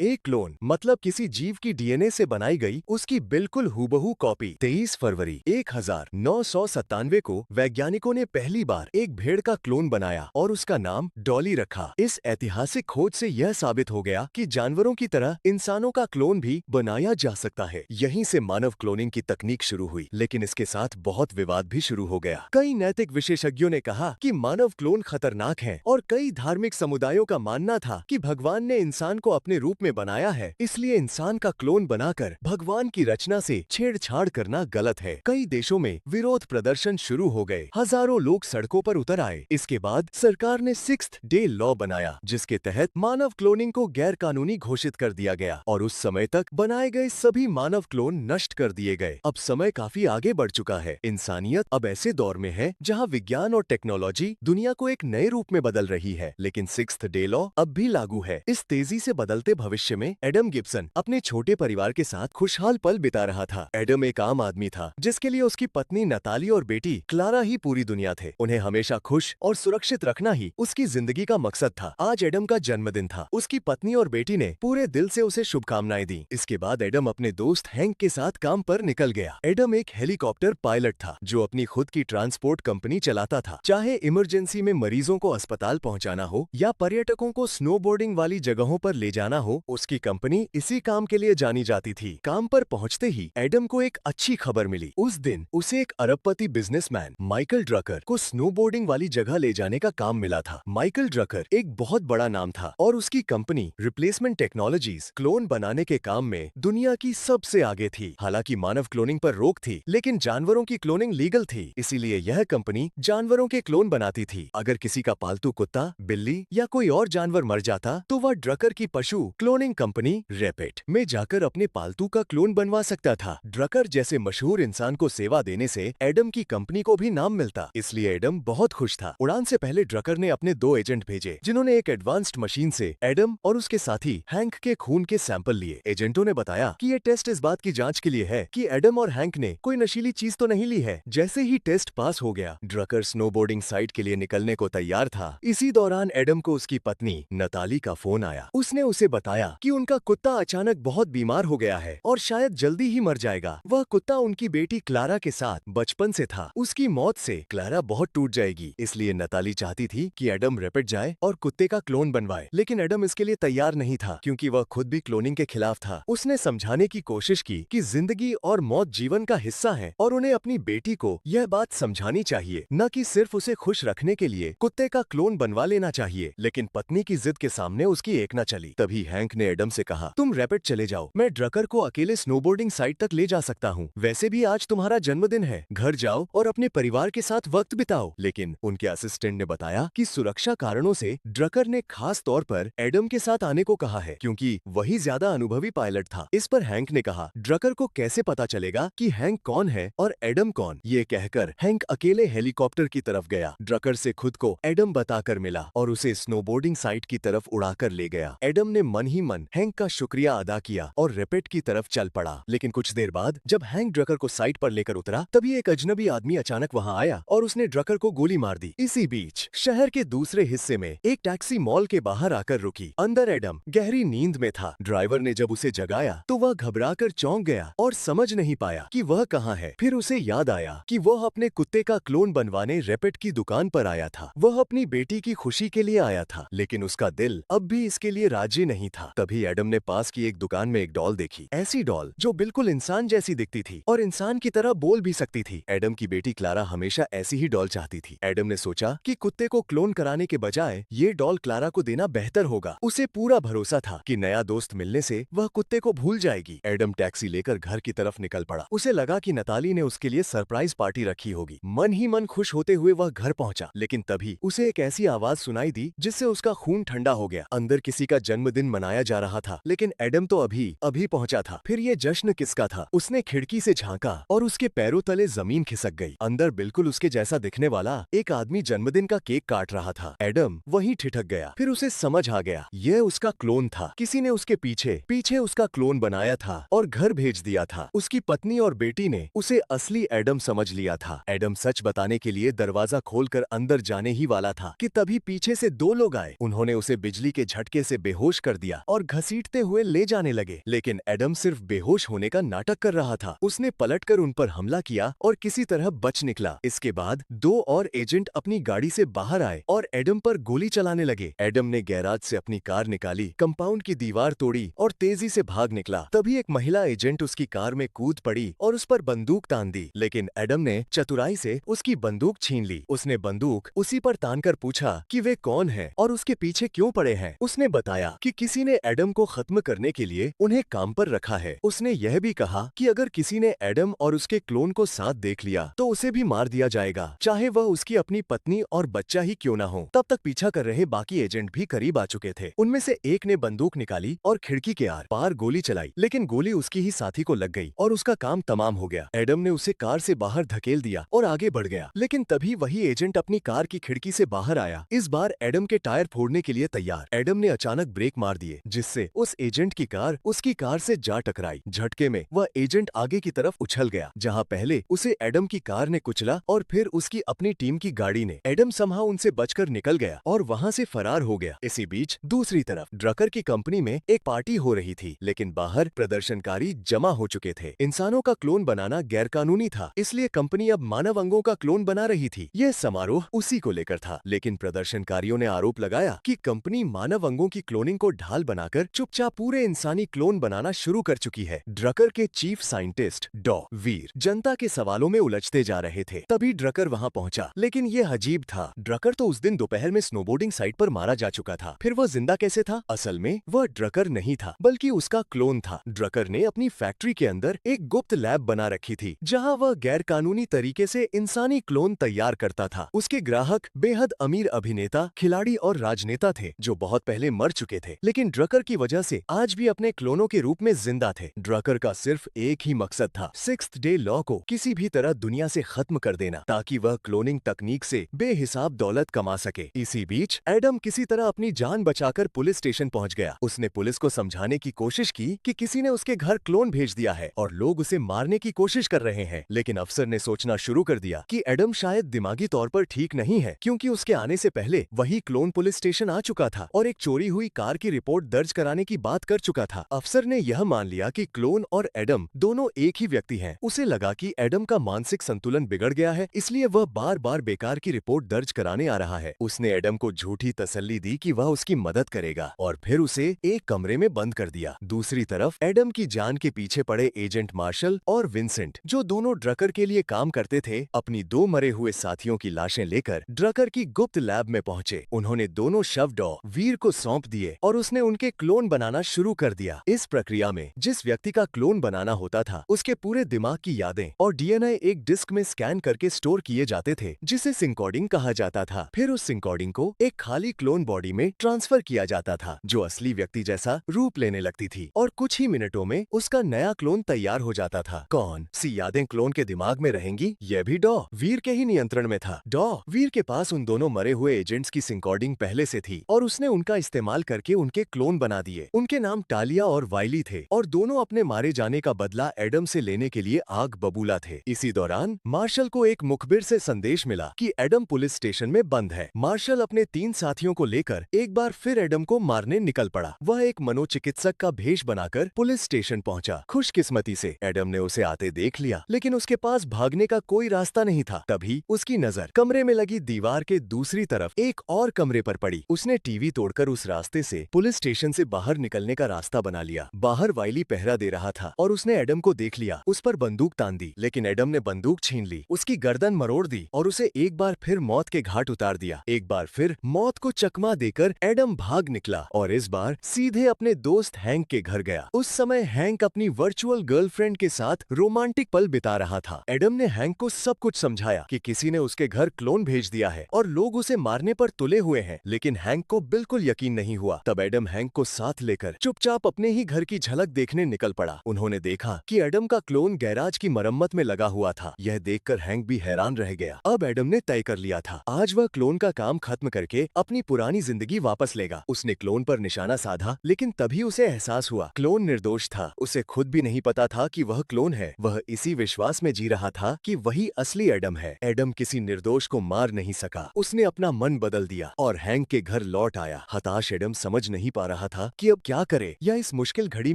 एक क्लोन मतलब किसी जीव की डीएनए से बनाई गई उसकी बिल्कुल हूबहू कॉपी। 23 फरवरी 1997 को वैज्ञानिकों ने पहली बार एक भेड़ का क्लोन बनाया और उसका नाम डॉली रखा। इस ऐतिहासिक खोज से यह साबित हो गया कि जानवरों की तरह इंसानों का क्लोन भी बनाया जा सकता है। यहीं से मानव क्लोनिंग की तकनीक शुरू हुई, लेकिन इसके साथ बहुत विवाद भी शुरू हो गया। कई नैतिक विशेषज्ञों ने कहा कि मानव क्लोन खतरनाक है और कई धार्मिक समुदायों का मानना था कि भगवान ने इंसान को अपने रूप में बनाया है, इसलिए इंसान का क्लोन बनाकर भगवान की रचना से छेड़छाड़ करना गलत है। कई देशों में विरोध प्रदर्शन शुरू हो गए, हजारों लोग सड़कों पर उतर आए। इसके बाद सरकार ने 6th डे लॉ बनाया, जिसके तहत मानव क्लोनिंग को गैर कानूनी घोषित कर दिया गया और उस समय तक बनाए गए सभी मानव क्लोन नष्ट कर दिए गए। अब समय काफी आगे बढ़ चुका है। इंसानियत अब ऐसे दौर में है जहाँ विज्ञान और टेक्नोलॉजी दुनिया को एक नए रूप में बदल रही है, लेकिन 6th डे लॉ अब भी लागू है। इस तेजी से बदलते भविष्य में एडम गिब्सन अपने छोटे परिवार के साथ खुशहाल पल बिता रहा था। एडम एक आम आदमी था जिसके लिए उसकी पत्नी नताली और बेटी क्लारा ही पूरी दुनिया थे। उन्हें हमेशा खुश और सुरक्षित रखना ही उसकी जिंदगी का मकसद था। आज एडम का जन्मदिन था। उसकी पत्नी और बेटी ने पूरे दिल से उसे शुभकामनाएं दी। इसके बाद एडम अपने दोस्त हैंक के साथ काम पर निकल गया। एडम एक हेलीकॉप्टर पायलट था जो अपनी खुद की ट्रांसपोर्ट कंपनी चलाता था। चाहे इमरजेंसी में मरीजों को अस्पताल पहुंचाना हो या पर्यटकों को स्नोबोर्डिंग वाली जगहों पर ले जाना हो, उसकी कंपनी इसी काम के लिए जानी जाती थी। काम पर पहुंचते ही एडम को एक अच्छी खबर मिली। उस दिन उसे एक अरबपति बिजनेसमैन माइकल ड्रकर को स्नोबोर्डिंग वाली जगह ले जाने का काम मिला था। माइकल ड्रकर एक बहुत बड़ा नाम था और उसकी कंपनी रिप्लेसमेंट टेक्नोलॉजीज क्लोन बनाने के काम में दुनिया की सबसे आगे थी। हालांकि मानव क्लोनिंग पर रोक थी, लेकिन जानवरों की क्लोनिंग लीगल थी, इसीलिए यह कंपनी जानवरों के क्लोन बनाती थी। अगर किसी का पालतू कुत्ता, बिल्ली या कोई और जानवर मर जाता तो वह ड्रकर की पशु क्लोनिंग कंपनी रैपिड में जाकर अपने पालतू का क्लोन बनवा सकता था। ड्रकर जैसे मशहूर इंसान को सेवा देने से एडम की कंपनी को भी नाम मिलता, इसलिए एडम बहुत खुश था। उड़ान से पहले ड्रकर ने अपने 2 एजेंट भेजे, जिन्होंने एक एडवांस्ड मशीन से एडम और उसके साथी हैंक के खून के सैंपल लिए। एजेंटों ने बताया कि ये टेस्ट इस बात की जांच के लिए है कि एडम और हैंक ने कोई नशीली चीज तो नहीं ली है। जैसे ही टेस्ट पास हो गया, ड्रकर स्नोबोर्डिंग साइट के लिए निकलने को तैयार था। इसी दौरान एडम को उसकी पत्नी नताली का फोन आया। उसने उसे बताया कि उनका कुत्ता अचानक बहुत बीमार हो गया है और शायद जल्दी ही मर जाएगा। वह कुत्ता उनकी बेटी क्लारा के साथ बचपन से था। उसकी मौत से क्लारा बहुत टूट जाएगी, इसलिए नताली चाहती थी कि एडम रैपिड जाए और कुत्ते का क्लोन बनवाए, लेकिन एडम इसके लिए तैयार नहीं था क्योंकि वह खुद भी क्लोनिंग के खिलाफ था। उसने समझाने की कोशिश की कि जिंदगी और मौत जीवन का हिस्सा है और उन्हें अपनी बेटी को यह बात समझानी चाहिए, न कि सिर्फ उसे खुश रखने के लिए कुत्ते का क्लोन बनवा लेना चाहिए। लेकिन पत्नी की जिद के सामने उसकी एक न चली। तभी हैंक ने एडम से कहा, तुम रैपिड चले जाओ, मैं ड्रकर को अकेले स्नोबोर्डिंग साइट तक ले जा सकता हूँ। वैसे भी आज तुम्हारा जन्मदिन है, घर जाओ और अपने परिवार के साथ वक्त बिताओ। लेकिन उनके असिस्टेंट ने बताया कि सुरक्षा कारणों से ड्रकर ने खास तौर पर एडम के साथ आने को कहा है, क्योंकि वही ज्यादा अनुभवी पायलट था। इस पर हैंक ने कहा, ड्रकर को कैसे पता चलेगा कि हैंक कौन है और एडम कौन? ये कहकर हैंक अकेले हेलीकॉप्टर की तरफ गया। ड्रकर से खुद को एडम बताकर मिला और उसे स्नोबोर्डिंग साइट की तरफ उड़ाकर ले गया। एडम ने मन ही मन हैंक का शुक्रिया अदा किया और रैपिड की तरफ चल पड़ा। लेकिन कुछ देर बाद जब हैंक ड्रकर को साइट पर लेकर उतरा, तभी एक अजनबी आदमी अचानक वहां आया और उसने ड्रकर को गोली मार दी। इसी बीच शहर के दूसरे हिस्से में एक टैक्सी मॉल के बाहर आकर रुकी। अंदर एडम गहरी नींद में था। ड्राइवर ने जब उसे जगाया तो वह घबराकर चौंक गया और समझ नहीं पाया कि वह कहाँ है। फिर उसे याद आया कि वह अपने कुत्ते का क्लोन बनवाने रैपिड की दुकान पर आया था। वह अपनी बेटी की खुशी के लिए आया था, लेकिन उसका दिल अब भी इसके लिए राजी नहीं था। तभी एडम ने पास की एक दुकान में एक डॉल देखी, ऐसी डॉल जो बिल्कुल इंसान जैसी दिखती थी और इंसान की तरह बोल भी सकती थी। एडम की बेटी क्लारा हमेशा ऐसी ही डॉल चाहती थी। एडम ने सोचा कि कुत्ते को क्लोन कराने के बजाय ये डॉल क्लारा को देना बेहतर होगा। उसे पूरा भरोसा था कि नया दोस्त मिलने से वह कुत्ते को भूल जाएगी। एडम टैक्सी लेकर घर की तरफ निकल पड़ा। उसे लगा कि नताली ने उसके लिए सरप्राइज पार्टी रखी होगी। मन ही मन खुश होते हुए वह घर पहुंचा, लेकिन तभी उसे एक ऐसी आवाज सुनाई दी जिससे उसका खून ठंडा हो गया। अंदर किसी का जन्मदिन मनाया जा रहा था, लेकिन एडम तो अभी पहुंचा था। फिर ये जश्न किसका था? उसने खिड़की से झांका और उसके पैरों तले जमीन खिसक गई। अंदर बिल्कुल उसके जैसा दिखने वाला एक आदमी जन्मदिन का केक काट रहा था। एडम वहीं ठिठक गया। फिर उसे समझ आ गया, यह उसका क्लोन था। किसी ने उसके पीछे उसका क्लोन बनाया था और घर भेज दिया था। उसकी पत्नी और बेटी ने उसे असली एडम समझ लिया था। एडम सच बताने के लिए दरवाजा खोलकर अंदर जाने ही वाला था कि तभी पीछे से 2 लोग आए। उन्होंने उसे बिजली के झटके से बेहोश कर दिया। और घसीटते हुए ले जाने लगे, लेकिन एडम सिर्फ बेहोश होने का नाटक कर रहा था। उसने पलटकर उन पर हमला किया और किसी तरह बच निकला। इसके बाद 2 और एजेंट अपनी गाड़ी से बाहर आए और एडम पर गोली चलाने लगे। एडम ने गैराज से अपनी कार निकाली, कंपाउंड की दीवार तोड़ी और तेजी से भाग निकला। तभी एक महिला एजेंट उसकी कार में कूद पड़ी और उस पर बंदूक तान दी, लेकिन एडम ने चतुराई से उसकी बंदूक छीन ली। उसने बंदूक उसी पर तानकर पूछा कि वे कौन है और उसके पीछे क्यों पड़े हैं। उसने बताया कि किसी ने एडम को खत्म करने के लिए उन्हें काम पर रखा है। उसने यह भी कहा कि अगर किसी ने एडम और उसके क्लोन को साथ देख लिया तो उसे भी मार दिया जाएगा, चाहे वह उसकी अपनी पत्नी और बच्चा ही क्यों न हो। तब तक पीछा कर रहे बाकी एजेंट भी करीब आ चुके थे। उनमें से एक ने बंदूक निकाली और खिड़की के आर पार गोली चलाई, लेकिन गोली उसकी ही साथी को लग गई और उसका काम तमाम हो गया। एडम ने उसे कार से बाहर धकेल दिया और आगे बढ़ गया, लेकिन तभी वही एजेंट अपनी कार की खिड़की से बाहर आया, इस बार एडम के टायर फोड़ने के लिए तैयार। एडम ने अचानक ब्रेक मार दिए, जिससे उस एजेंट की कार उसकी कार से जा टकराई। झटके में वह एजेंट आगे की तरफ उछल गया, जहां पहले उसे एडम की कार ने कुचला और फिर उसकी अपनी टीम की गाड़ी ने। एडम समहाउ उनसे बचकर निकल गया और वहां से फरार हो गया। इसी बीच दूसरी तरफ ड्रकर की कंपनी में एक पार्टी हो रही थी, लेकिन बाहर प्रदर्शनकारी जमा हो चुके थे। इंसानों का क्लोन बनाना गैरकानूनी था, इसलिए कंपनी अब मानव अंगों का क्लोन बना रही थी। यह समारोह उसी को लेकर था, लेकिन प्रदर्शनकारियों ने आरोप लगाया कि कंपनी मानव अंगों की क्लोनिंग को ढाल बनाकर चुपचाप पूरे इंसानी क्लोन बनाना शुरू कर चुकी है। ड्रकर के चीफ साइंटिस्ट डॉ. वीर जनता के सवालों में उलझते जा रहे थे। तभी ड्रकर वहां पहुंचा, लेकिन यह अजीब था। ड्रकर तो उस दिन दोपहर में स्नोबोर्डिंग साइट पर मारा जा चुका था, फिर वह जिंदा कैसे था? असल में वह ड्रकर नहीं था, बल्कि उसका क्लोन था। ड्रकर ने अपनी फैक्ट्री के अंदर एक गुप्त लैब बना रखी थी, जहां वह गैरकानूनी तरीके से इंसानी क्लोन तैयार करता था। उसके ग्राहक बेहद अमीर अभिनेता, खिलाड़ी और राजनेता थे, जो बहुत पहले मर चुके थे, लेकिन ड्रकर की वजह से आज भी अपने क्लोनों के रूप में जिंदा थे। ड्रकर का सिर्फ एक ही मकसद था, सिक्स्थ डे लॉ को किसी भी तरह दुनिया से खत्म कर देना, ताकि वह क्लोनिंग तकनीक से बेहिसाब दौलत कमा सके। इसी बीच एडम किसी तरह अपनी जान बचाकर पुलिस स्टेशन पहुंच गया। उसने पुलिस को समझाने की कोशिश की कि किसी ने उसके घर क्लोन भेज दिया है और लोग उसे मारने की कोशिश कर रहे हैं, लेकिन अफसर ने सोचना शुरू कर दिया कि एडम शायद दिमागी तौर पर ठीक नहीं है, क्योंकि उसके आने से पहले वही क्लोन पुलिस स्टेशन आ चुका था और एक चोरी हुई कार की रिपोर्ट दर्ज कराने की बात कर चुका था। अफसर ने यह मान लिया कि क्लोन और एडम दोनों एक ही व्यक्ति हैं। उसे लगा कि एडम का मानसिक संतुलन बिगड़ गया है, इसलिए वह बार बार बेकार की रिपोर्ट दर्ज कराने आ रहा है। उसने एडम को झूठी तसल्ली दी कि वह उसकी मदद करेगा और फिर उसे एक कमरे में बंद कर दिया। दूसरी तरफ एडम की जान के पीछे पड़े एजेंट मार्शल और विंसेंट, जो दोनों ड्रकर के लिए काम करते थे, अपनी 2 मरे हुए साथियों की लाशें लेकर ड्रकर की गुप्त लैब में पहुंचे। उन्होंने दोनों शव डॉ. वीर को सौंप दिए और उसने उनके क्लोन बनाना शुरू कर दिया। इस प्रक्रिया में जिस व्यक्ति का क्लोन बनाना होता था, उसके पूरे दिमाग की यादें और डीएनए एक डिस्क में स्कैन करके स्टोर किए जाते थे, जिसे सिंकोडिंग कहा जाता था। फिर उस सिंकोडिंग को एक खाली क्लोन बॉडी में ट्रांसफर किया जाता था, जो असली व्यक्ति जैसा रूप लेने लगती थी, और कुछ ही मिनटों में उसका नया क्लोन तैयार हो जाता था। कौन सी यादें क्लोन के दिमाग में रहेंगी, यह भी डॉ. वीर के ही नियंत्रण में था। डॉ. वीर के पास उन दोनों मरे हुए एजेंट्स की सिंकोडिंग पहले से थी और उसने उनका इस्तेमाल करके उनके क्लोन बना दिए। उनके नाम टालिया और वाइली थे और दोनों अपने मारे जाने का बदला एडम से लेने के लिए आग बबूला थे। इसी दौरान मार्शल को एक मुखबिर से संदेश मिला कि एडम पुलिस स्टेशन में बंद है। मार्शल अपने 3 साथियों को लेकर एक बार फिर एडम को मारने निकल पड़ा। वह एक मनोचिकित्सक का भेष बनाकर पुलिस स्टेशन पहुंचा। खुशकिस्मती से एडम ने उसे आते देख लिया, लेकिन उसके पास भागने का कोई रास्ता नहीं था। तभी उसकी नजर कमरे में लगी दीवार के दूसरी तरफ एक और कमरे पर पड़ी। उसने टीवी तोड़कर उस रास्ते से पुलिस स्टेशन से बाहर निकलने का रास्ता बना लिया। बाहर वाइली पहरा दे रहा था और उसने एडम को देख लिया। उस पर बंदूक तान दी, लेकिन एडम ने बंदूक छीन ली, उसकी गर्दन मरोड़ दी और उसे एक बार फिर मौत के घाट उतार दिया। एक बार फिर मौत को चकमा देकर एडम भाग निकला और इस बार सीधे अपने दोस्त हैंक के घर गया। उस समय हैंक अपनी वर्चुअल गर्लफ्रेंड के साथ रोमांटिक पल बिता रहा था। एडम ने हैंक को सब कुछ समझाया कि किसी ने उसके घर क्लोन भेज दिया है और लोग उसे मारने पर तुले हुए हैं, लेकिन हैंक को बिल्कुल यकीन नहीं हुआ। तब एडम हैंक को साथ लेकर चुपचाप अपने ही घर की झलक देखने निकल पड़ा। उन्होंने देखा कि एडम का क्लोन गैराज की मरम्मत में लगा हुआ था। यह देखकर हैंक भी हैरान रह गया। अब एडम ने तय कर लिया था, आज वह क्लोन का काम खत्म करके अपनी पुरानी जिंदगी वापस लेगा। उसने क्लोन पर निशाना साधा, लेकिन तभी उसे एहसास हुआ क्लोन निर्दोष था। उसे खुद भी नहीं पता था कि वह क्लोन है। वह इसी विश्वास में जी रहा था कि वही असली एडम है। एडम किसी निर्दोष को मार नहीं सका। उसने अपना मन बदल दिया और हैंक के घर लौट आया। हताश एडम समझ नहीं पा रहा था कि अब क्या करे या इस मुश्किल घड़ी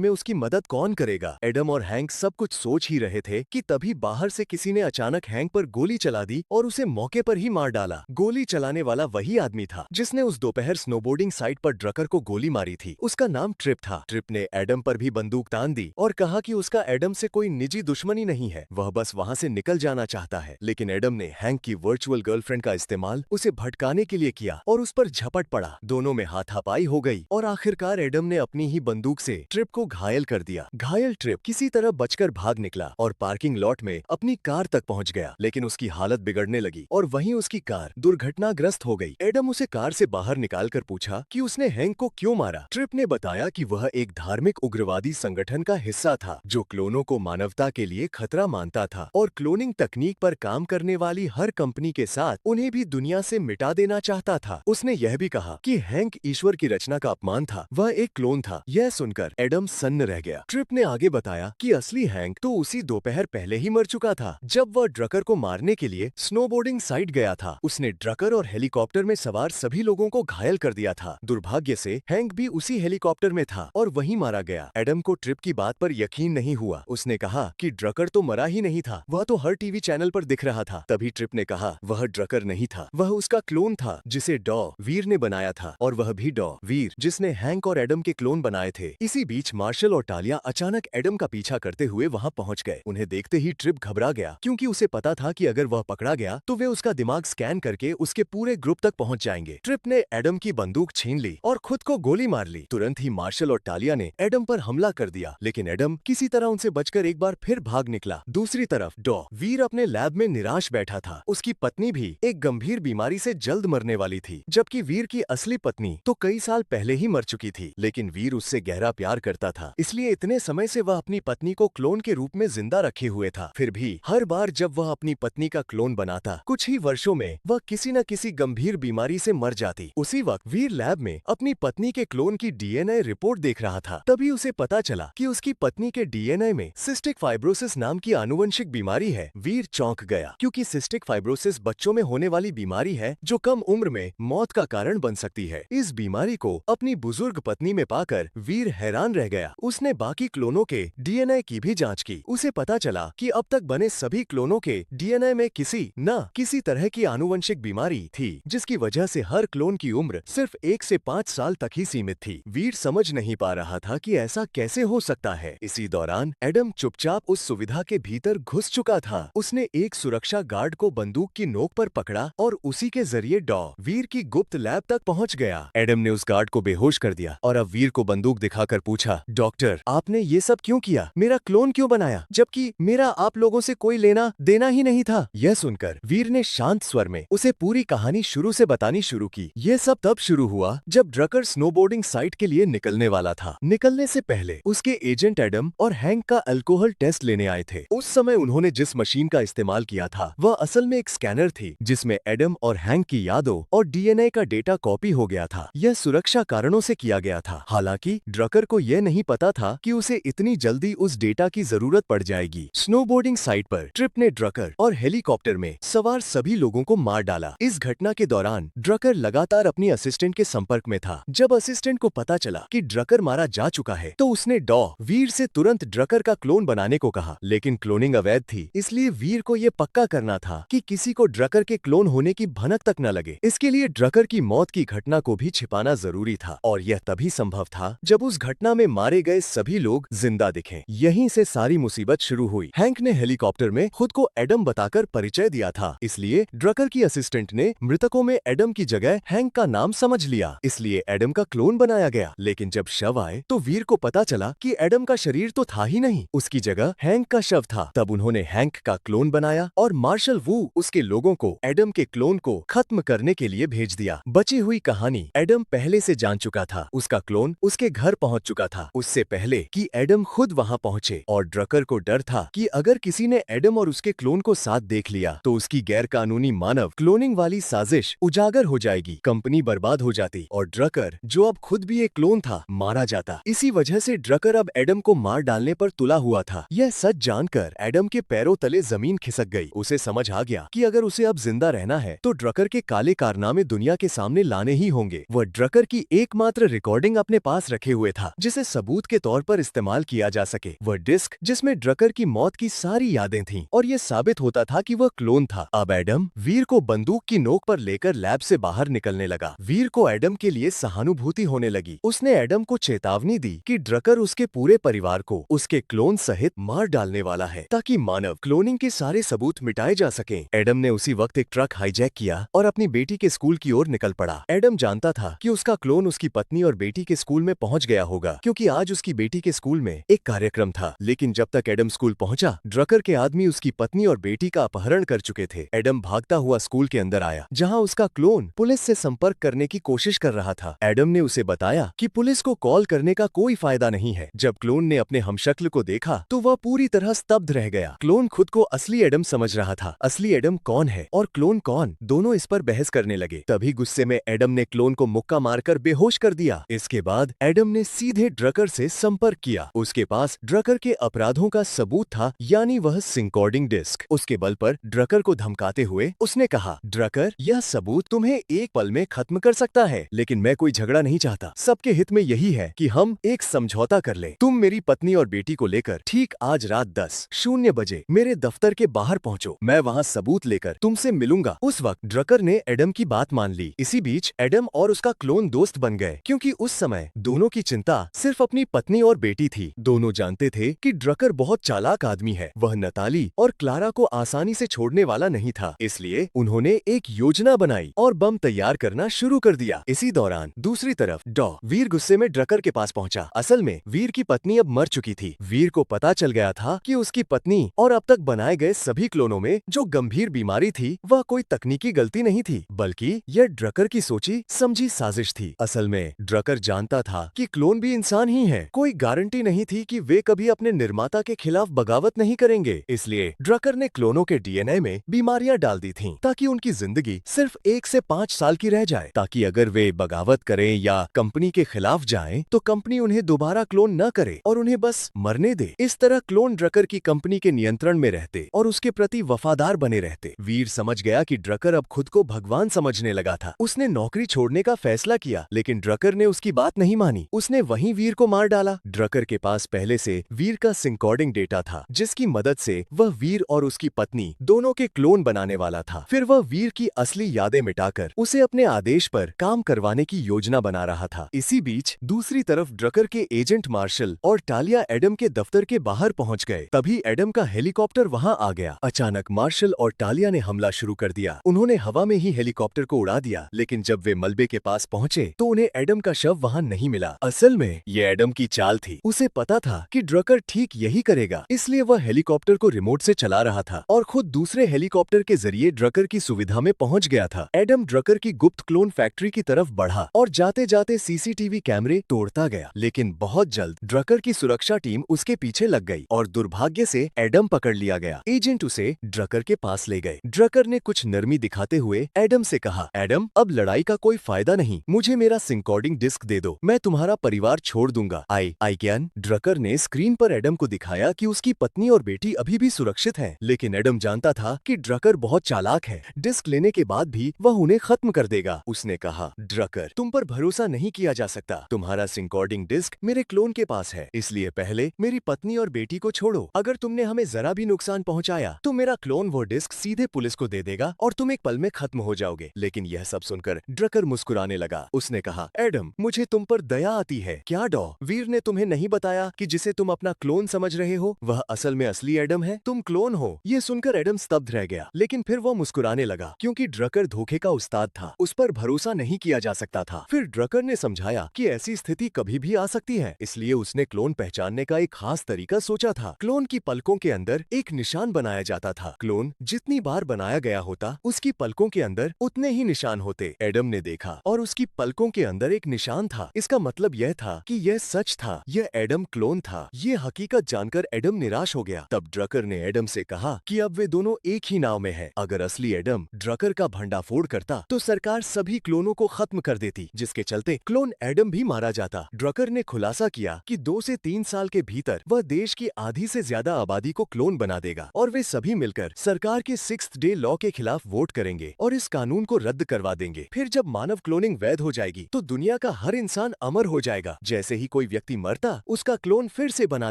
में उसकी मदद कौन करेगा। एडम और हैंक सब कुछ सोच ही रहे थे कि तभी बाहर से किसी ने अचानक हैंक पर गोली चला दी और उसे मौके पर ही मार डाला। गोली चलाने वाला वही आदमी था जिसने उस दोपहर स्नोबोर्डिंग साइट पर ड्रकर को गोली मारी थी। उसका नाम ट्रिप था। ट्रिप ने एडम पर भी बंदूक तान दी और कहा कि उसका एडम से कोई निजी दुश्मनी नहीं है, वह बस वहाँ से निकल जाना चाहता है। लेकिन एडम ने हैंक की वर्चुअल गर्लफ्रेंड का इस्तेमाल उसे भटकाने के लिए किया और उस पर झपट पड़ा। दोनों में हाथापाई हो गई और आखिरकार एडम ने अपनी ही बंदूक से ट्रिप को घायल कर दिया। घायल ट्रिप किसी तरह बचकर भाग निकला और पार्किंग लॉट में अपनी कार तक पहुंच गया, लेकिन उसकी हालत बिगड़ने लगी और वहीं उसकी कार दुर्घटनाग्रस्त हो गई। एडम उसे कार से बाहर निकालकर पूछा कि उसने हैंक को क्यों मारा। ट्रिप ने बताया कि वह एक धार्मिक उग्रवादी संगठन का हिस्सा था जो क्लोनों को मानवता के लिए खतरा मानता था और क्लोनिंग तकनीक पर काम करने वाली हर कंपनी के साथ उन्हें भी दुनिया से मिटा देना चाहता था। उसने यह भी कहा कि हैंक ईश्वर की रचना का अपमान था, वह एक क्लोन था। यह सुनकर एडम सन्न रह गया। ट्रिप ने आगे बताया कि असली हैंक तो उसी दोपहर पहले ही मर चुका था जब वह ड्रकर को मारने के लिए स्नोबोर्डिंग साइट गया था। उसने ड्रकर और हेलीकॉप्टर में सवार सभी लोगों को घायल कर दिया था। दुर्भाग्य से हैंक भी उसी हेलीकॉप्टर में था और वहीं मारा गया। एडम को ट्रिप की बात पर यकीन नहीं हुआ। उसने कहा कि ड्रकर तो मरा ही नहीं था, वह तो हर टीवी चैनल पर दिख रहा था। तभी ट्रिप ने कहा वह ड्रकर नहीं था, वह उसका क्लोन था जिसे डॉ वीर ने बनाया था और वह भी डॉ वीर जिसने हैंक और एडम के क्लोन बनाए थे। इसी बीच मार्शल और टालिया अचानक एडम का पीछा करते हुए वहां पहुंच गए। उन्हें देखते ही ट्रिप घबरा गया क्योंकि उसे पता था कि अगर वह पकड़ा गया तो वे उसका दिमाग स्कैन करके उसके पूरे ग्रुप तक पहुंच जाएंगे। ट्रिप ने एडम की बंदूक छीन ली और खुद को गोली मार ली। तुरंत ही मार्शल और टालिया ने एडम पर हमला कर दिया, लेकिन एडम किसी तरह उनसे बचकर एक बार फिर भाग निकला। दूसरी तरफ डॉ वीर अपने लैब में निराश बैठा था। उसकी पत्नी भी एक गंभीर बीमारी से जल्द मरने वाली थी, जबकि वीर की असली पत्नी तो कई साल पहले ही मर चुकी थी। लेकिन वीर उससे गहरा प्यार करता था, इसलिए इतने समय से वह अपनी पत्नी को क्लोन के रूप में जिंदा रखे हुए था। फिर भी हर बार जब वह अपनी पत्नी का क्लोन बनाता, कुछ ही वर्षों में वह किसी न किसी गंभीर बीमारी से मर जाती। उसी वक्त वीर लैब में अपनी पत्नी के क्लोन की डीएनए रिपोर्ट देख रहा था। तभी उसे पता चला कि उसकी पत्नी के डीएनए में सिस्टिक फाइब्रोसिस नाम की आनुवंशिक बीमारी है। वीर चौंक गया क्योंकि सिस्टिक फाइब्रोसिस बच्चों में होने वाली बीमारी है जो कम उम्र में मौत का कारण बन सकती है। इस बीमारी को अपनी बुजुर्ग पत्नी में पाकर वीर हैरान रह गया। उसने बाकी क्लोनों के डीएनए की भी जांच की। उसे पता चला कि अब तक बने सभी क्लोनों के डीएनए में किसी तरह की आनुवंशिक बीमारी थी, जिसकी वजह से हर क्लोन की उम्र सिर्फ 1 से 5 साल तक ही सीमित थी। वीर समझ नहीं पा रहा था कि ऐसा कैसे हो सकता है। इसी दौरान एडम चुपचाप उस सुविधा के भीतर घुस चुका था। उसने एक सुरक्षा गार्ड को बंदूक की नोक पर पकड़ा और उसी के जरिए डॉ वीर की गुप्त लैब तक पहुंच गया। एडम ने उस गार्ड को बेहोश कर दिया और अब वीर को बंदूक दिखाकर पूछा, डॉक्टर आपने ये सब क्यों किया? मेरा क्लोन क्यों बनाया जबकि मेरा आप लोगों से कोई लेना देना ही नहीं था? यह सुनकर वीर ने शांत स्वर में उसे पूरी कहानी शुरू से बतानी शुरू की। यह सब तब शुरू हुआ जब ड्रकर स्नोबोर्डिंग साइट के लिए निकलने वाला था। निकलने से पहले उसके एजेंट एडम और हैंक का अल्कोहल टेस्ट लेने आए थे। उस समय उन्होंने जिस मशीन का इस्तेमाल किया था वह असल में एक स्कैनर थी जिसमें एडम और हैंक की यादों और डीएनए का डेटा कॉपी हो गया था। यह सुरक्षा कारणों से किया गया था। हालांकि ड्रकर को यह नहीं पता था कि उसे इतनी जल्दी उस डेटा की जरूरत पड़ जाएगी। स्नोबोर्डिंग साइट पर ट्रिप ने ड्रकर और हेलीकॉप्टर में सवार सभी लोगों को मार डाला। इस घटना के दौरान ड्रकर लगातार अपनी असिस्टेंट के संपर्क में था। जब असिस्टेंट को पता चला कि ड्रकर मारा जा चुका है तो उसने डॉ वीर से तुरंत ड्रकर का क्लोन बनाने को कहा, लेकिन क्लोनिंग अवैध थी, इसलिए वीर को यह पक्का करना था कि किसी को ड्रकर के क्लोन होने की भनक तक न लगे। इसके लिए ड्रकर की मौत की घटना को भी छिपाना जरूरी था और यह तभी संभव था जब उस घटना में मारे गए सभी लोग जिंदा दिखें। यहीं से सारी मुसीबत शुरू हुई। हैंक ने हेलीकॉप्टर में खुद को एडम बताकर परिचय दिया था, इसलिए ड्रकर की असिस्टेंट ने मृतकों में एडम की जगह हैंक का नाम समझ लिया, इसलिए एडम का क्लोन बनाया गया। लेकिन जब शव आए तो वीर को पता चला कि एडम का शरीर तो था ही नहीं, उसकी जगह हैंक का शव था। तब उन्होंने हैंक का क्लोन बनाया और मार्शल वू उसके लोगों को एडम के क्लोन को खत्म करने के लिए भेज दिया। बची हुई कहानी एडम पहले से जान चुका था। उसका क्लोन उसके घर पहुंच चुका था उससे पहले कि एडम खुद वहां पहुंचे और ड्रकर को डर था कि अगर किसी ने एडम और उसके क्लोन को साथ देख लिया तो उसकी गैरकानूनी मानव क्लोनिंग वाली साजिश उजागर हो जाएगी, कंपनी बर्बाद हो जाती और ड्रकर जो अब खुद भी एक क्लोन था मारा जाता। इसी वजह से ड्रकर अब एडम को मार डालने पर तुला हुआ था। यह सच जानकर एडम के पैरों तले जमीन खिसक गई। उसे समझ आ गया कि अगर उसे अब जिंदा रहना है तो ड्रकर के काले कारनामे दुनिया के सामने लाने ही होंगे। वह ड्रकर की एकमात्र रिकॉर्डिंग अपने पास रखे हुए था जिसे सबूत के तौर पर इस्तेमाल किया जा सके। वह डिस्क जिसमें ड्रकर की मौत की सारी यादें थीं और ये साबित होता था कि वह क्लोन था। अब एडम वीर को बंदूक की नोक पर लेकर लैब से बाहर निकलने लगा। वीर को एडम के लिए सहानुभूति होने लगी। उसने एडम को चेतावनी दी कि ड्रकर उसके पूरे परिवार को उसके क्लोन सहित मार डालने वाला है ताकि मानव क्लोनिंग के सारे सबूत मिटाए जा सकें। एडम ने उसी वक्त एक ट्रक हाईजैक किया और अपनी बेटी के स्कूल की ओर निकल पड़ा। एडम जानता था कि उसका क्लोन उसकी पत्नी और बेटी के स्कूल में पहुंच गया होगा क्योंकि आज उसकी बेटी के स्कूल में एक कार्यक्रम था। लेकिन जब तक एडम स्कूल पहुंचा, ड्रकर के आदमी उसकी पत्नी और बेटी का अपहरण कर चुके थे। एडम भागता हुआ स्कूल के अंदर आया जहां उसका क्लोन पुलिस से संपर्क करने की कोशिश कर रहा था। एडम ने उसे बताया कि पुलिस को कॉल करने का कोई फायदा नहीं है। जब क्लोन ने अपने हमशक्ल को देखा तो वह पूरी तरह स्तब्ध रह गया। क्लोन खुद को असली एडम समझ रहा था। असली एडम कौन है और क्लोन कौन, दोनों इस पर बहस करने लगे। तभी गुस्से में एडम ने क्लोन को मुक्का मारकर बेहोश कर दिया। इसके बाद एडम ने सीधे ड्रकर से संपर्क किया। उसके पास ड्रकर के अपराधों का सबूत था, यानी वह सिंकॉर्डिंग डिस्क। उसके बल पर ड्रकर को धमकाते हुए उसने कहा, ड्रकर, यह सबूत तुम्हें एक पल में खत्म कर सकता है, लेकिन मैं कोई झगड़ा नहीं चाहता। सबके हित में यही है कि हम एक समझौता कर लें। तुम मेरी पत्नी और बेटी को लेकर ठीक आज रात 10:00 बजे मेरे दफ्तर के बाहर पहुंचो। मैं वहां सबूत लेकर तुमसे मिलूंगा। उस वक्त ड्रकर ने एडम की बात मान ली। इसी बीच एडम और उसका क्लोन दोस्त बन गए क्योंकि उस समय दोनों की चिंता सिर्फ अपनी पत्नी और बेटी थी। दोनों जानते थे कि ड्रकर बहुत चालाक आदमी है। वह नताली और क्लारा को आसानी से छोड़ने वाला नहीं था। इसलिए उन्होंने एक योजना बनाई और बम तैयार करना शुरू कर दिया। इसी दौरान दूसरी तरफ वीर गुस्से में ड्रकर के पास पहुंचा। असल में वीर की पत्नी अब मर चुकी थी। वीर को पता चल गया था कि उसकी पत्नी और अब तक बनाए गए सभी क्लोनों में जो गंभीर बीमारी थी वह कोई तकनीकी गलती नहीं थी, बल्कि यह ड्रकर की सोची समझी साजिश थी। असल में ड्रकर जानता था कि क्लोन भी इंसान ही है। कोई गारंटी नहीं थी कि वे कभी अपने निर्माता के खिलाफ बगावत नहीं करेंगे। इसलिए ड्रकर ने क्लोनों के डीएनए में बीमारियां डाल दी थीं ताकि उनकी जिंदगी सिर्फ 1 से 5 साल की रह जाए, ताकि अगर वे बगावत करें या कंपनी के खिलाफ जाएं तो कंपनी उन्हें दोबारा क्लोन न करे और उन्हें बस मरने दे। इस तरह क्लोन ड्रकर की कंपनी के नियंत्रण में रहते और उसके प्रति वफादार बने रहते। वीर समझ गया कि ड्रकर अब खुद को भगवान समझने लगा था। उसने नौकरी छोड़ने का फैसला किया, लेकिन ड्रकर ने उसकी बात नहीं मानी। उसने वहीं वीर को मार डाला। ड्रकर के पास पहले से वीर का सिंकॉर्डिंग डेटा था, जिसकी मदद से वह वीर और उसकी पत्नी दोनों के क्लोन बनाने वाला था। फिर वह वीर की असली यादें मिटाकर उसे अपने आदेश पर काम करवाने की योजना बना रहा था। इसी बीच दूसरी तरफ ड्रकर के एजेंट मार्शल और टालिया एडम के दफ्तर के बाहर पहुंच गए। तभी एडम का हेलीकॉप्टर वहां आ गया। अचानक मार्शल और टालिया ने हमला शुरू कर दिया। उन्होंने हवा में ही हेलीकॉप्टर को उड़ा दिया, लेकिन जब वे मलबे के पास पहुंचे तो उन्हें एडम का शव वहां नहीं मिला। असल में ये एडम की चाल थी। उसे पता था कि ड्रकर ठीक यही करेगा, इसलिए वह हेलीकॉप्टर को रिमोट से चला रहा था और खुद दूसरे हेलीकॉप्टर के जरिए ड्रकर की सुविधा में पहुंच गया था। एडम ड्रकर की गुप्त क्लोन फैक्ट्री की तरफ बढ़ा और जाते जाते सीसीटीवी कैमरे तोड़ता गया, लेकिन बहुत जल्द ड्रकर की सुरक्षा टीम उसके पीछे लग गई और दुर्भाग्य से एडम पकड़ लिया गया। एजेंट उसे ड्रकर के पास ले गए। ड्रकर ने कुछ नरमी दिखाते हुए एडम से कहा, एडम, अब लड़ाई का कोई फायदा नहीं, मुझे मेरा सिंकॉर्डिंग डिस्क दे दो, मैं तुम्हारा परिवार छोड़ दूंगा। I can. ड्रकर ने स्क्रीन पर एडम को दिखाया कि उसकी पत्नी और बेटी अभी भी सुरक्षित हैं, लेकिन एडम जानता था कि ड्रकर बहुत चालाक है। डिस्क लेने के बाद भी वह उन्हें खत्म कर देगा। उसने कहा, ड्रकर, तुम पर भरोसा नहीं किया जा सकता। तुम्हारा सिंकॉर्डिंग डिस्क मेरे क्लोन के पास है, इसलिए पहले मेरी पत्नी और बेटी को छोड़ो। अगर तुमने हमें जरा भी नुकसान पहुंचाया तो मेरा क्लोन वो डिस्क सीधे पुलिस को दे देगा और तुम एक पल में खत्म हो जाओगे। लेकिन यह सब सुनकर ड्रकर मुस्कुराने लगा। उसने कहा, एडम, मुझे तुम पर दया आती है। क्या वीर ने तुम्हें नहीं बताया कि जिसे तुम अपना क्लोन समझ रहे हो वह असल में असली एडम है? तुम क्लोन हो। ये सुनकर एडम स्तब्ध रह गया, लेकिन फिर वह मुस्कुराने लगा क्योंकि ड्रकर धोखे का उस्ताद था। उस पर भरोसा नहीं किया जा सकता था। फिर ड्रकर ने समझाया कि ऐसी स्थिति कभी भी आ सकती है, इसलिए उसने क्लोन पहचानने का एक खास तरीका सोचा था। क्लोन की पलकों के अंदर एक निशान बनाया जाता था। क्लोन जितनी बार बनाया गया होता उसकी पलकों के अंदर उतने ही निशान होते। एडम ने देखा और उसकी पलकों के अंदर एक निशान था। इसका मतलब यह था कि यह सच था, यह एडम क्लोन था। ये हकीकत जानकर एडम निराश हो गया। तब ड्रकर ने एडम से कहा कि अब वे दोनों एक ही नाव में हैं। अगर असली एडम ड्रकर का भंडाफोड़ करता तो सरकार सभी क्लोनों को खत्म कर देती, जिसके चलते क्लोन एडम भी मारा जाता। ड्रकर ने खुलासा किया कि 2 से 3 साल के भीतर वह देश की आधी से ज्यादा आबादी को क्लोन बना देगा और वे सभी मिलकर सरकार के 6th डे लॉ के खिलाफ वोट करेंगे और इस कानून को रद्द करवा देंगे। फिर जब मानव क्लोनिंग वैध हो जाएगी तो दुनिया दुनिया का हर इंसान अमर हो जाएगा। जैसे ही कोई व्यक्ति मरता, उसका क्लोन फिर से बना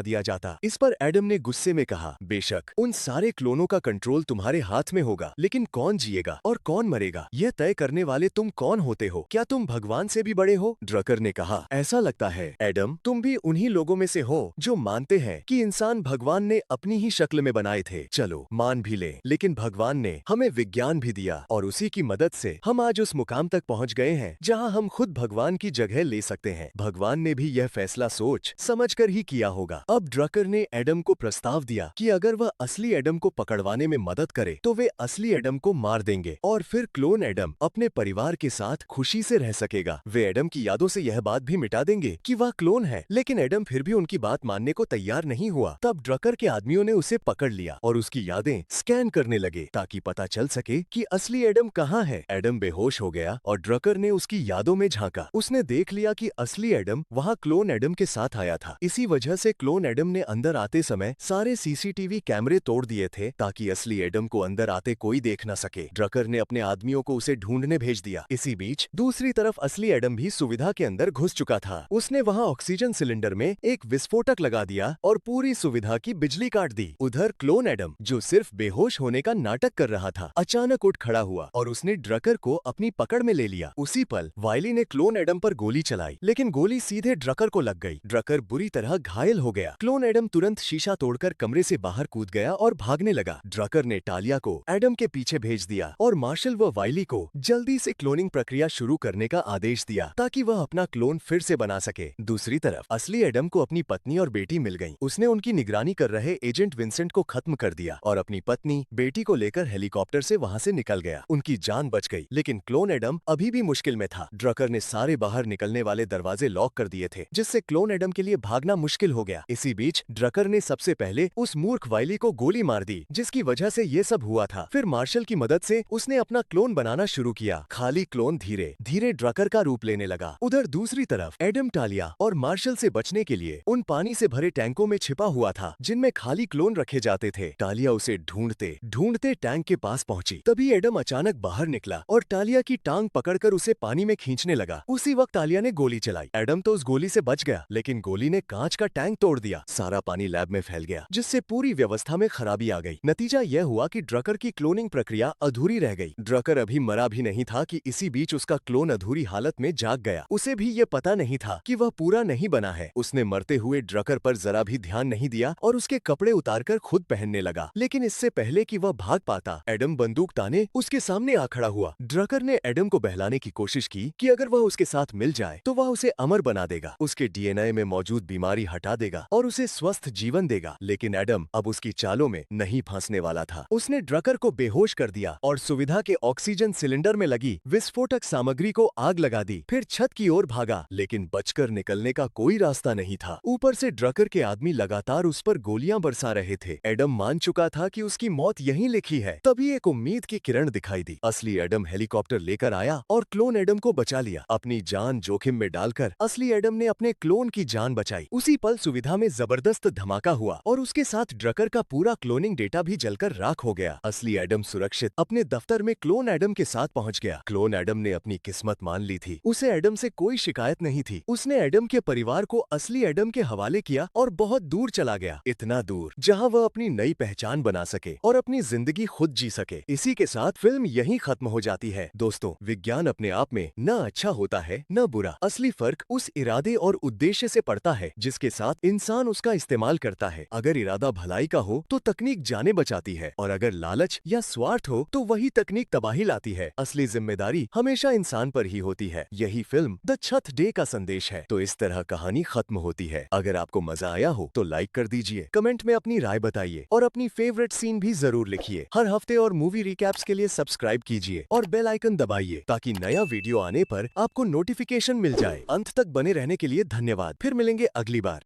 दिया जाता। इस पर एडम ने गुस्से में कहा, बेशक उन सारे क्लोनों का कंट्रोल तुम्हारे हाथ में होगा, लेकिन कौन जिएगा और कौन मरेगा, यह तय करने वाले तुम कौन होते हो? क्या तुम भगवान से भी बड़े हो? ड्रकर ने कहा, ऐसा लगता है एडम, तुम भी उन्हीं लोगों में से हो जो मानते हैं कि इंसान भगवान ने अपनी ही शक्ल में बनाए थे। चलो मान भी ले, लेकिन भगवान ने हमें विज्ञान भी दिया और उसी की मदद से हम आज उस मुकाम तक पहुंच गए हैं जहां हम खुद भगवान की जगह ले सकते हैं। भगवान ने भी यह फैसला सोच समझकर ही किया होगा। अब ड्रकर ने एडम को प्रस्ताव दिया कि अगर वह असली एडम को पकड़वाने में मदद करे तो वे असली एडम को मार देंगे और फिर क्लोन एडम अपने परिवार के साथ खुशी से रह सकेगा। वे एडम की यादों से यह बात भी मिटा देंगे कि वह क्लोन है, लेकिन एडम फिर भी उनकी बात मानने को तैयार नहीं हुआ। तब ड्रकर के आदमियों ने उसे पकड़ लिया और उसकी यादें स्कैन करने लगे ताकि पता चल सके कि असली एडम कहाँ है। एडम बेहोश हो गया और ड्रकर ने उसकी यादों में झांका। उसने देख लिया कि असली एडम वहाँ क्लोन एडम के साथ आया था। इसी वजह से क्लोन एडम ने अंदर आते समय सारे सीसीटीवी कैमरे तोड़ दिए थे ताकि असली एडम को अंदर आते कोई देख न सके। ड्रकर ने अपने आदमियों को उसे ढूंढने भेज दिया। इसी बीच दूसरी तरफ असली एडम भी सुविधा के अंदर घुस चुका था। उसने वहाँ ऑक्सीजन सिलेंडर में एक विस्फोटक लगा दिया और पूरी सुविधा की बिजली काट दी। उधर क्लोन एडम, जो सिर्फ बेहोश होने का नाटक कर रहा था, अचानक उठ खड़ा हुआ और उसने ड्रकर को अपनी पकड़ में ले लिया। उसी पल वाइली ने क्लोन एडम पर गोली चलाई, लेकिन गोली सीधे ड्रकर को लग गई। ड्रकर बुरी तरह घायल हो गया। क्लोन एडम तुरंत शीशा तोड़कर कमरे से बाहर कूद गया और भागने लगा। ड्रकर ने टालिया को एडम के पीछे भेज दिया और मार्शल व वाइली को जल्दी से क्लोनिंग प्रक्रिया शुरू करने का आदेश दिया ताकि वह अपना क्लोन फिर से बना सके। दूसरी तरफ असली एडम को अपनी पत्नी और बेटी मिल गईं। उसने उनकी निगरानी कर रहे एजेंट विंसेंट को खत्म कर दिया और अपनी पत्नी बेटी को लेकर हेलीकॉप्टर से वहां से निकल गया। उनकी जान बच गई, लेकिन क्लोन एडम अभी भी मुश्किल में था। ड्रकर ने सारे बाहर निकलने वाले दरवाजे लॉक कर दिए थे, जिससे क्लोन एडम के लिए भागना मुश्किल हो गया। इसी बीच ड्रकर ने सबसे पहले उस मूर्ख वाइली को गोली मार दी, जिसकी वजह से ये सब हुआ था। फिर मार्शल की मदद से उसने अपना क्लोन बनाना शुरू किया। खाली क्लोन धीरे धीरे ड्रकर का रूप लेने लगा। उधर दूसरी तरफ एडम टालिया और मार्शल से बचने के लिए उन पानी से भरे टैंकों में छिपा हुआ था जिनमें खाली क्लोन रखे जाते थे। टालिया उसे ढूंढते ढूंढते टैंक के पास पहुंची। तभी एडम अचानक बाहर निकला और टालिया की टांग पकड़कर उसे पानी में खींचने लगा। उसी वक्त टालिया ने गोली चलाई। एडम तो उस गोली से बच गया, लेकिन गोली ने कांच का टैंक तोड़ दिया। सारा पानी लैब में फैल गया, जिससे पूरी व्यवस्था में खराबी आ गई। नतीजा यह हुआ कि ड्रकर की क्लोनिंग प्रक्रिया अधूरी रह गई। ड्रकर अभी मरा भी नहीं था कि इसी बीच उसका क्लोन अधूरी हालत में जाग गया। उसे भी ये पता नहीं था कि वह पूरा नहीं बना है। उसने मरते हुए ड्रकर पर जरा भी ध्यान नहीं दिया और उसके कपड़े उतारकर खुद पहनने लगा। लेकिन इससे पहले कि वह भाग पाता, एडम बंदूक ताने उसके सामने आ खड़ा हुआ। ड्रकर ने एडम को बहलाने की कोशिश की कि अगर वह उसके साथ मिल जाए तो वह उसे अमर बना देगा, उसके डीएनए में मौजूद बीमारी हटा देगा और उसे स्वस्थ जीवन देगा। लेकिन एडम अब उसकी चालों में नहीं फंसने वाला था। उसने ड्रकर को बेहोश कर दिया और सुविधा के ऑक्सीजन सिलेंडर में लगी विस्फोटक सामग्री को आग लगा दी। फिर छत की ओर भागा, लेकिन बचकर निकलने का कोई रास्ता नहीं था। ऊपर से ड्रकर के आदमी लगातार उस पर गोलियां बरसा रहे थे। एडम मान चुका था कि उसकी मौत यहीं लिखी है। तभी एक उम्मीद की किरण दिखाई दी। असली एडम हेलीकॉप्टर लेकर आया और क्लोन एडम को बचा लिया। अपनी जान जोखिम में डालकर असली एडम ने अपने क्लोन की जान बचाई। उसी पल सुविधा में जबरदस्त धमाका हुआ और उसके साथ ड्रकर का पूरा क्लोनिंग डेटा भी जलकर राख हो गया। असली एडम सुरक्षित अपने दफ्तर में क्लोन एडम के साथ पहुंच गया। क्लोन एडम ने अपनी किस्मत मान ली थी। उसे एडम से कोई शिकायत नहीं थी। उसने एडम के परिवार को असली एडम के हवाले किया और बहुत दूर चला गया, इतना दूर जहां वह अपनी नई पहचान बना सके और अपनी जिंदगी खुद जी सके। इसी के साथ फिल्म यहीं खत्म हो जाती है। दोस्तों, विज्ञान अपने आप में न अच्छा होता है न बुरा। असली फर्क उस इरादे और उद्देश्य से पड़ता है जिसके साथ इंसान उसका इस्तेमाल करता है। अगर इरादा भलाई का हो तो तकनीक जाने बचाती है, और अगर लालच या स्वार्थ हो तो वही तकनीक तबाही लाती है। असली जिम्मेदारी हमेशा इंसान पर ही होती है। यही फिल्म द छठ डे का संदेश है। तो इस तरह कहानी खत्म होती है। अगर आपको मजा आया हो तो लाइक कर दीजिए, कमेंट में अपनी राय बताइए और अपनी फेवरेट सीन भी जरूर लिखिए। हर हफ्ते और मूवी रिकैप्स के लिए सब्सक्राइब कीजिए और बेल आइकन दबाइए ताकि नया वीडियो आने पर आपको नोटिफिकेशन मिल जाए। अंत तक बने रहने के लिए धन्यवाद। फिर मिलेंगे अगली बार।